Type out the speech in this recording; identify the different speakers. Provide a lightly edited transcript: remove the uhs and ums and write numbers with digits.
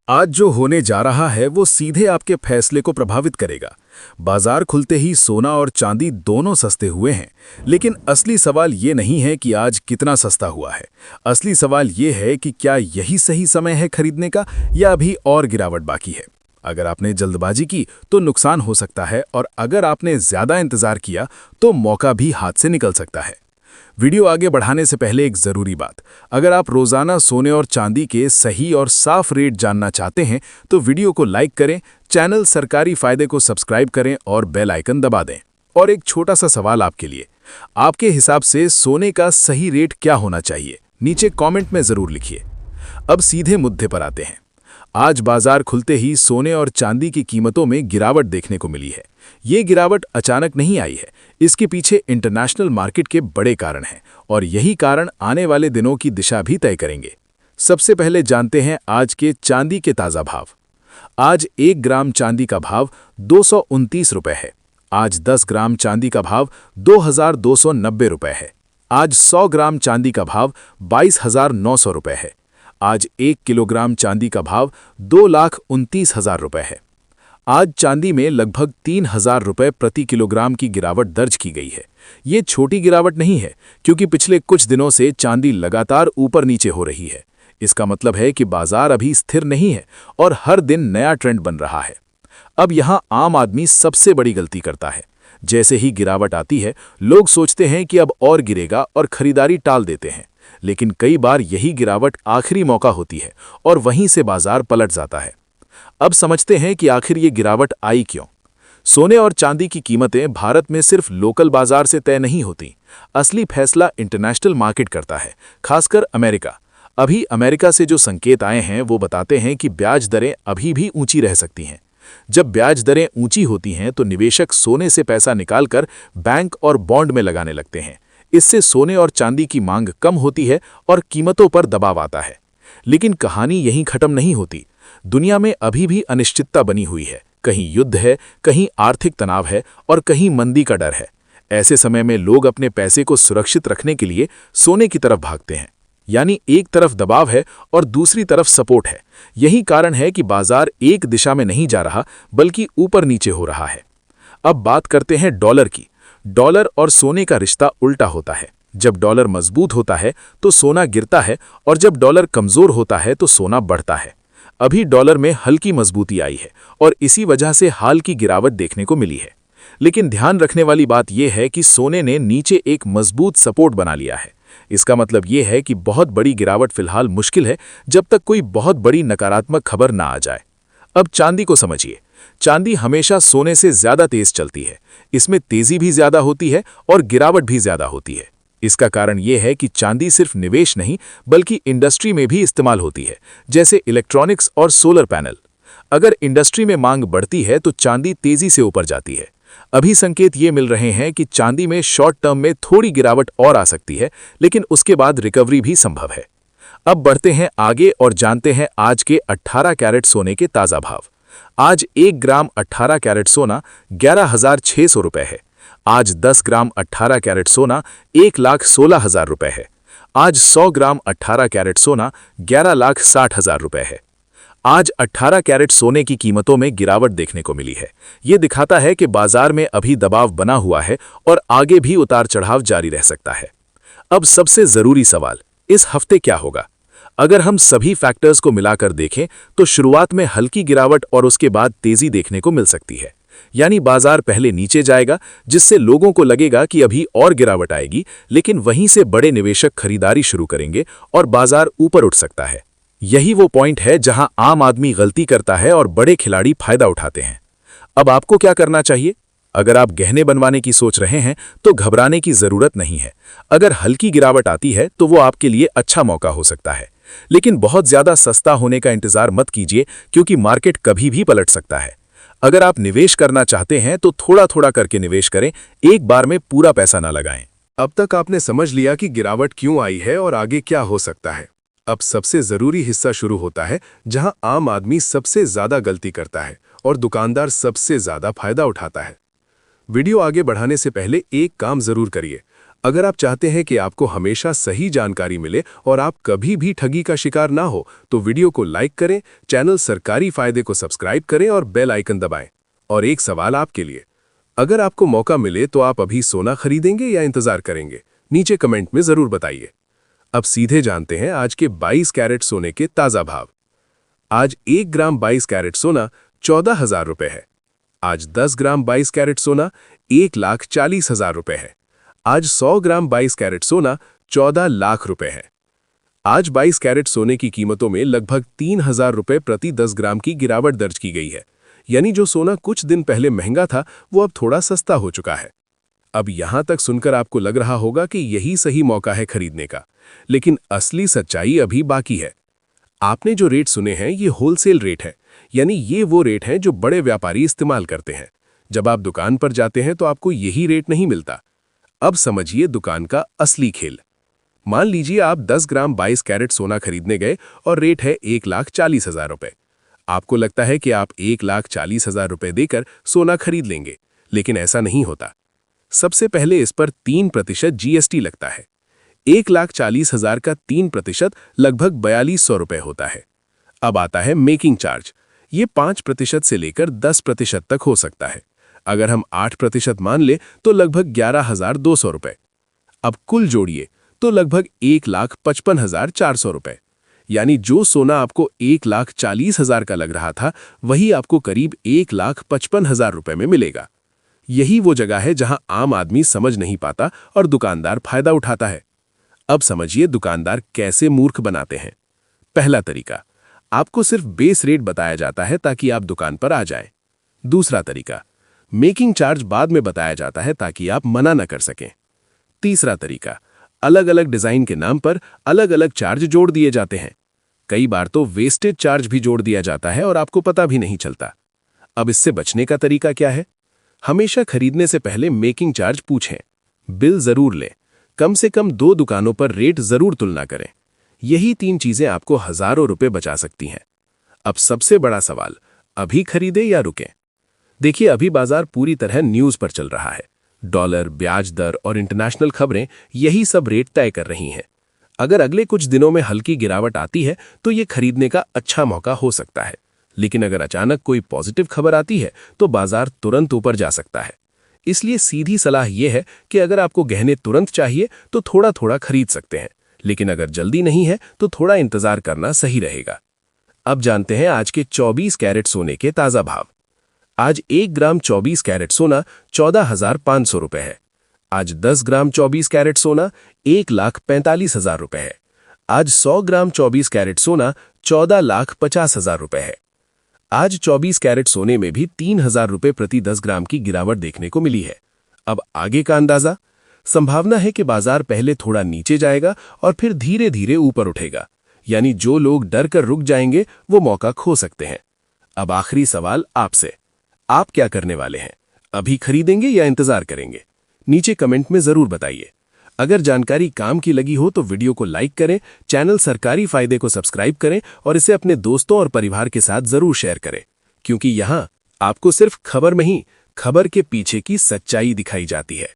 Speaker 1: आज जो होने जा रहा है वो सीधे आपके फैसले को प्रभावित करेगा। बाजार खुलते ही सोना और चांदी दोनों सस्ते हुए हैं, लेकिन असली सवाल ये नहीं है कि आज कितना सस्ता हुआ है। असली सवाल ये है कि क्या यही सही समय है खरीदने का या अभी और गिरावट बाकी है। अगर आपने जल्दबाजी की तो नुकसान हो सकता है, और अगर आपने ज्यादा इंतजार किया तो मौका भी हाथ से निकल सकता है। वीडियो आगे बढ़ाने से पहले एक ज़रूरी बात, अगर आप रोज़ाना सोने और चांदी के सही और साफ रेट जानना चाहते हैं तो वीडियो को लाइक करें, चैनल सरकारी फ़ायदे को सब्सक्राइब करें और बेल आइकन दबा दें। और एक छोटा सा सवाल आपके लिए, आपके हिसाब से सोने का सही रेट क्या होना चाहिए? नीचे कॉमेंट में ज़रूर लिखिए। अब सीधे मुद्दे पर आते हैं। आज बाजार खुलते ही सोने और चांदी की कीमतों में गिरावट देखने को मिली है। ये गिरावट अचानक नहीं आई है, इसके पीछे इंटरनेशनल मार्केट के बड़े कारण हैं, और यही कारण आने वाले दिनों की दिशा भी तय करेंगे। सबसे पहले जानते हैं आज के चांदी के ताज़ा भाव। आज 1 ग्राम चांदी का भाव 229 रुपये है। आज 10 ग्राम चांदी का भाव 2290 रुपये है। आज 100 ग्राम चांदी का भाव 22,900 रुपये है। आज 1 किलोग्राम चांदी का भाव 2,29,000 रुपये है। आज चांदी में लगभग 3,000 रुपये प्रति किलोग्राम की गिरावट दर्ज की गई है। ये छोटी गिरावट नहीं है, क्योंकि पिछले कुछ दिनों से चांदी लगातार ऊपर नीचे हो रही है। इसका मतलब है कि बाजार अभी स्थिर नहीं है और हर दिन नया ट्रेंड बन रहा है। अब यहाँ आम आदमी सबसे बड़ी गलती करता है। जैसे ही गिरावट आती है, लोग सोचते हैं कि अब और गिरेगा और खरीदारी टाल देते हैं। लेकिन कई बार यही गिरावट आखिरी मौका होती है और वहीं से बाजार पलट जाता है। अब समझते हैं कि आखिर ये गिरावट आई क्यों। सोने और चांदी की कीमतें भारत में सिर्फ लोकल बाजार से तय नहीं होती। असली फैसला इंटरनेशनल मार्केट करता है, खासकर अमेरिका। अभी अमेरिका से जो संकेत आए हैं वो बताते हैं कि ब्याज दरें अभी भी ऊंची रह सकती हैं। जब ब्याज दरें ऊंची होती हैं तो निवेशक सोने से पैसा निकालकर बैंक और बॉन्ड में लगाने लगते हैं। इससे सोने और चांदी की मांग कम होती है और कीमतों पर दबाव आता है। लेकिन कहानी यहीं खत्म नहीं होती। दुनिया में अभी भी अनिश्चितता बनी हुई है। कहीं युद्ध है, कहीं आर्थिक तनाव है और कहीं मंदी का डर है। ऐसे समय में लोग अपने पैसे को सुरक्षित रखने के लिए सोने की तरफ भागते हैं। यानी एक तरफ दबाव है और दूसरी तरफ सपोर्ट है। यही कारण है कि बाजार एक दिशा में नहीं जा रहा, बल्कि ऊपर नीचे हो रहा है। अब बात करते हैं डॉलर की। डॉलर और सोने का रिश्ता उल्टा होता है। जब डॉलर मजबूत होता है तो सोना गिरता है, और जब डॉलर कमजोर होता है तो सोना बढ़ता है। अभी डॉलर में हल्की मजबूती आई है और इसी वजह से हाल की गिरावट देखने को मिली है। लेकिन ध्यान रखने वाली बात यह है कि सोने ने नीचे एक मजबूत सपोर्ट बना लिया है। इसका मतलब यह है कि बहुत बड़ी गिरावट फिलहाल मुश्किल है, जब तक कोई बहुत बड़ी नकारात्मक खबर ना आ जाए। अब चांदी को समझिए। चांदी हमेशा सोने से ज्यादा तेज चलती है। इसमें तेजी भी ज्यादा होती है और गिरावट भी ज्यादा होती है। इसका कारण यह है कि चांदी सिर्फ निवेश नहीं, बल्कि इंडस्ट्री में भी इस्तेमाल होती है, जैसे इलेक्ट्रॉनिक्स और सोलर पैनल। अगर इंडस्ट्री में मांग बढ़ती है तो चांदी तेजी से ऊपर जाती है। अभी संकेत ये मिल रहे हैं कि चांदी में शॉर्ट टर्म में थोड़ी गिरावट और आ सकती है, लेकिन उसके बाद रिकवरी भी संभव है। अब बढ़ते हैं आगे और जानते हैं आज के 18 कैरेट सोने के ताज़ा भाव। आज 1 ग्राम 18 कैरेट सोना 11,600 रुपये है। आज 10 ग्राम 18 कैरेट सोना 1,16,000 रुपये है। आज 100 ग्राम 18 कैरेट सोना 11,60,000 रुपये है। आज 18 कैरेट सोने की कीमतों में गिरावट देखने को मिली है। ये दिखाता है कि बाजार में अभी दबाव बना हुआ है और आगे भी उतार चढ़ाव जारी रह सकता है। अब सबसे जरूरी सवाल, इस हफ्ते क्या होगा? अगर हम सभी फैक्टर्स को मिलाकर देखें तो शुरुआत में हल्की गिरावट और उसके बाद तेजी देखने को मिल सकती है। यानी बाजार पहले नीचे जाएगा, जिससे लोगों को लगेगा कि अभी और गिरावट आएगी, लेकिन वहीं से बड़े निवेशक खरीदारी शुरू करेंगे और बाजार ऊपर उठ सकता है। यही वो पॉइंट है जहां आम आदमी गलती करता है और बड़े खिलाड़ी फायदा उठाते हैं। अब आपको क्या करना चाहिए? अगर आप गहने बनवाने की सोच रहे हैं तो घबराने की जरूरत नहीं है। अगर हल्की गिरावट आती है तो वो आपके लिए अच्छा मौका हो सकता है। लेकिन बहुत ज्यादा सस्ता होने का इंतजार मत कीजिए, क्योंकि मार्केट कभी भी पलट सकता है। अगर आप निवेश करना चाहते हैं तो थोड़ा थोड़ा करके निवेश करें, एक बार में पूरा पैसा ना लगाएं। अब तक आपने समझ लिया कि गिरावट क्यों आई है और आगे क्या हो सकता है। अब सबसे जरूरी हिस्सा शुरू होता है, जहां आम आदमी सबसे ज्यादा गलती करता है और दुकानदार सबसे ज्यादा फायदा उठाता है। वीडियो आगे बढ़ाने से पहले एक काम जरूर करिए।
Speaker 2: अगर आप चाहते हैं कि आपको हमेशा सही जानकारी मिले और आप कभी भी ठगी का शिकार ना हो, तो वीडियो को लाइक करें, चैनल सरकारी फायदे को सब्सक्राइब करें और बेल आइकन दबाएं। और एक सवाल आपके लिए, अगर आपको मौका मिले तो आप अभी सोना खरीदेंगे या इंतजार करेंगे? नीचे कमेंट में जरूर बताइए। अब सीधे जानते हैं आज के 22 कैरेट सोने के ताजा भाव। आज 1 ग्राम 22 कैरेट सोना 14,000 रुपये है। आज 10 ग्राम 22 कैरेट सोना 1,40,000 रुपये है। आज 100 ग्राम 22 कैरेट सोना 14 लाख रुपए है। आज 22 कैरेट सोने की कीमतों में लगभग 3,000 रुपए प्रति 10 ग्राम की गिरावट दर्ज की गई है। यानी जो सोना कुछ दिन पहले महंगा था वो अब थोड़ा सस्ता हो चुका है। अब यहां तक सुनकर आपको लग रहा होगा कि यही सही मौका है खरीदने का, लेकिन असली सच्चाई अभी बाकी है। आपने जो रेट सुने हैं ये होलसेल रेट है, यानी ये वो रेट हैं जो बड़े व्यापारी इस्तेमाल करते हैं। जब आप दुकान पर जाते हैं तो आपको यही रेट नहीं मिलता। अब समझिए दुकान का असली खेल। मान लीजिए आप 10 ग्राम 22 कैरेट सोना खरीदने गए और रेट है 1,40,000 रुपए। आपको लगता है कि आप 1,40,000 रुपए देकर सोना खरीद लेंगे, लेकिन ऐसा नहीं होता। सबसे पहले इस पर 3% GST लगता है। 1,40,000 का 3% लगभग 4,200 रुपए होता है। अब आता है मेकिंग चार्ज। ये 5% से लेकर 10% तक हो सकता है। अगर हम 8% मान ले तो लगभग 11,200 रुपए। अब कुल जोड़िए तो लगभग 1,55,400 रुपए। यानी जो सोना आपको 1,40,000 का लग रहा था वही आपको करीब 1,55,000 रुपए में मिलेगा। यही वो जगह है जहां आम आदमी समझ नहीं पाता और दुकानदार फायदा उठाता है। अब समझिए दुकानदार कैसे मूर्ख बनाते हैं। पहला तरीका, आपको सिर्फ बेस रेट बताया जाता है ताकि आप दुकान पर आ जाएं। दूसरा तरीका, मेकिंग चार्ज बाद में बताया जाता है ताकि आप मना न कर सकें। तीसरा तरीका, अलग अलग डिजाइन के नाम पर अलग अलग चार्ज जोड़ दिए जाते हैं। कई बार तो वेस्टेज चार्ज भी जोड़ दिया जाता है और आपको पता भी नहीं चलता। अब इससे बचने का तरीका क्या है? हमेशा खरीदने से पहले मेकिंग चार्ज पूछें, बिल जरूर लें, कम से कम 2 दुकानों पर रेट जरूर तुलना करें। यही 3 चीजें आपको हजारों रुपए बचा सकती हैं। अब सबसे बड़ा सवाल, अभी खरीदे या रुकें? देखिए, अभी बाजार पूरी तरह न्यूज पर चल रहा है। डॉलर, ब्याज दर और इंटरनेशनल खबरें यही सब रेट तय कर रही हैं। अगर अगले कुछ दिनों में हल्की गिरावट आती है तो ये खरीदने का अच्छा मौका हो सकता है, लेकिन अगर अचानक कोई पॉजिटिव खबर आती है तो बाजार तुरंत ऊपर जा सकता है। इसलिए सीधी सलाह यह है कि अगर आपको गहने तुरंत चाहिए तो थोड़ा थोड़ा खरीद सकते हैं, लेकिन अगर जल्दी नहीं है तो थोड़ा इंतजार करना सही रहेगा। अब जानते हैं आज के 24 कैरेट सोने के ताजा भाव। आज 1 ग्राम 24 कैरेट सोना 14,500 रुपए है। आज 10 ग्राम 24 कैरेट सोना 1,45,000 रुपए है। आज 100 ग्राम 24 कैरेट सोना 14,50,000 रुपए है। आज 24 कैरेट सोने में भी 3,000 रुपए प्रति 10 ग्राम की गिरावट देखने को मिली है। अब आगे का अंदाजा, संभावना है कि बाजार पहले थोड़ा नीचे जाएगा और फिर धीरे धीरे ऊपर उठेगा। यानी जो लोग डर कर रुक जाएंगे वो मौका खो सकते हैं। अब आखिरी सवाल आपसे, आप क्या करने वाले हैं? अभी खरीदेंगे या इंतजार करेंगे? नीचे कमेंट में जरूर बताइए। अगर जानकारी काम की लगी हो तो वीडियो को लाइक करें, चैनल सरकारी फायदे को सब्सक्राइब करें और इसे अपने दोस्तों और परिवार के साथ जरूर शेयर करें, क्योंकि यहां आपको सिर्फ खबर में ही खबर के पीछे की सच्चाई दिखाई जाती है।